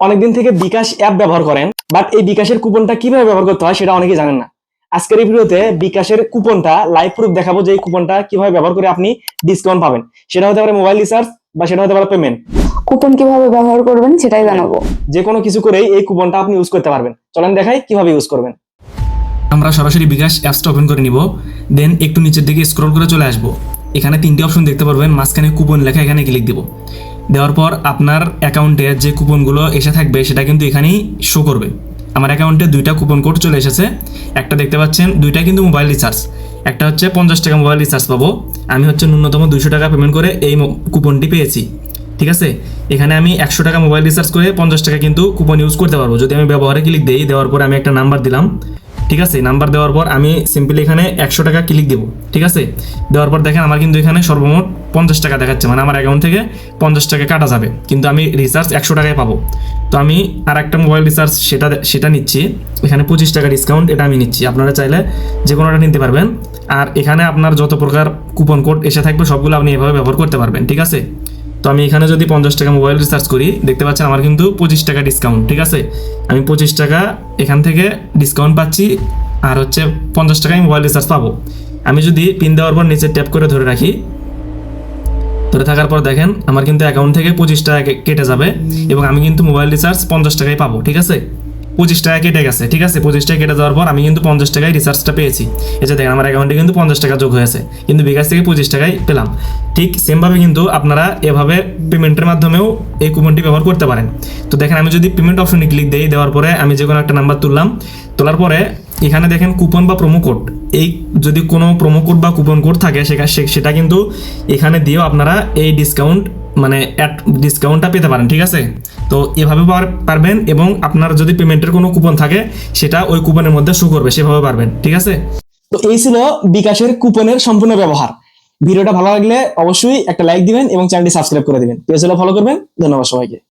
অনেকদিন থেকে বিকাশ অ্যাপ ব্যবহার করেন, বাট এই বিকাশের কুপনটা কিভাবে ব্যবহার করতে হয় সেটা অনেকেই জানেন না। আজকের এই ভিডিওতে বিকাশের কুপনটা লাইভ প্রুফ দেখাবো যে এই কুপনটা কিভাবে ব্যবহার করে আপনি ডিসকাউন্ট পাবেন। সেটা হতে পারে মোবাইল রিচার্জ বা সেটা হতে পারে পেমেন্ট। কুপন কিভাবে ব্যবহার করবেন সেটাই জানাবো। যে কোনো কিছু করেই এই কুপনটা আপনি ইউজ করতে পারবেন। চলেন দেখাই কিভাবে ইউজ করবেন। আমরা সরাসরি বিকাশ অ্যাপসটা ওপেন করে নিব, দেন একটু নিচের দিকে স্ক্রল করে চলে আসবো। এখানে তিনটি অপশন দেখতে পারবেন, মাঝখানে কুপন লেখা, এখানে ক্লিক দিব। দেওয়ার পর আপনার অ্যাকাউন্টে যে কুপনগুলো এসে থাকবে সেটা কিন্তু এখানেই শো করবে। আমার অ্যাকাউন্টে দুইটা কুপন কোড চলে এসেছে। একটা দেখতে পাচ্ছেন, দুইটা কিন্তু মোবাইল রিচার্জ। একটা হচ্ছে 50 টাকা মোবাইল রিচার্জ পাবো, আমি হচ্ছে ন্যূনতম 200 টাকা পেমেন্ট করে এই কুপনটি পেয়েছি। ঠিক আছে, এখানে আমি 100 টাকা মোবাইল রিচার্জ করে 50 টাকা কিন্তু কুপন ইউজ করতে পারবো। যদি আমি ব্যবহারে ক্লিক দিই, দেওয়ার পর আমি একটা নাম্বার দিলাম। ঠিক আছে, নাম্বার দেওয়ার পর আমি সিম্পলি এখানে 100 টাকা ক্লিক দেবো। ঠিক আছে, দেওয়ার পর দেখেন আমার কিন্তু এখানে সর্বমোট 50 টাকা দেখাচ্ছে, মানে আমার অ্যাকাউন্ট থেকে 50 টাকা কাটা যাবে, কিন্তু আমি রিচার্জ 100 টাকায় পাবো। তো আমি আর একটা মোবাইল রিচার্জ সেটা নিচ্ছি, এখানে 25 টাকা ডিসকাউন্ট, এটা আমি নিচ্ছি। আপনারা চাইলে যে কোনোটা নিতে পারবেন। আর এখানে আপনার যত প্রকার কুপন কোড এসে থাকবে সবগুলো আপনি এভাবে ব্যবহার করতে পারবেন। ঠিক আছে, তো আমি এখানে যদি 50 টাকা মোবাইল রিচার্জ করি, দেখতে পাচ্ছেন আমার কিন্তু 25 টাকা ডিসকাউন্ট। ঠিক আছে, আমি 25 টাকা এখান থেকে ডিসকাউন্ট পাচ্ছি, আর হচ্ছে 50 টাকায় মোবাইল রিচার্জ পাবো। আমি যদি পিন দেওয়ার পর নিচে ট্যাপ করে ধরে রাখি, ধরে থাকার পর দেখেন আমার কিন্তু অ্যাকাউন্ট থেকে 25 টাকা কেটে যাবে এবং আমি কিন্তু মোবাইল রিচার্জ 50 টাকায় পাবো। ঠিক আছে, 25 টাকা কেটে গেছে। ঠিক আছে, 25 টাকা কেটে যাওয়ার পর আমি কিন্তু 50 টাকায় রিচার্জটা পেয়েছি। এই যে দেখেন আমার অ্যাকাউন্টে কিন্তু 50 টাকা যোগ হয়েছে, কিন্তু বিকাশ থেকে 25 টাকায় পেলাম। ঠিক সেমভাবে কিন্তু আপনারা এভাবে পেমেন্টের মাধ্যমেও এই কুপনটি ব্যবহার করতে পারেন। তো দেখেন আমি যদি পেমেন্ট অপশনে ক্লিক দিই, দেওয়ার পরে আমি যে কোনো একটা নাম্বার তুললাম, তোলার পরে এখানে দেখেন কুপন বা প্রোমো কোড, এই যদি কোনো প্রোমো কোড বা কুপন কোড থাকে সেটা কিন্তু এখানে দিয়েও আপনারা এই ডিসকাউন্টটা পেতে পারেন। ঠিক আছে, তো এভাবে পারবেন, এবং আপনার যদি পেমেন্টের কোনো কুপন থাকে সেটা ওই কুপনের মধ্যে শো করবে, সেভাবে পারবেন। ঠিক আছে, তো এই ছিল বিকাশের কুপনের সম্পূর্ণ ব্যবহার। ভিডিওটা ভালো লাগলে অবশ্যই একটা লাইক দিবেন এবং চ্যানেলটি সাবস্ক্রাইব করে দিবেন। পেজটা ফলো করবেন। ধন্যবাদ সবাইকে।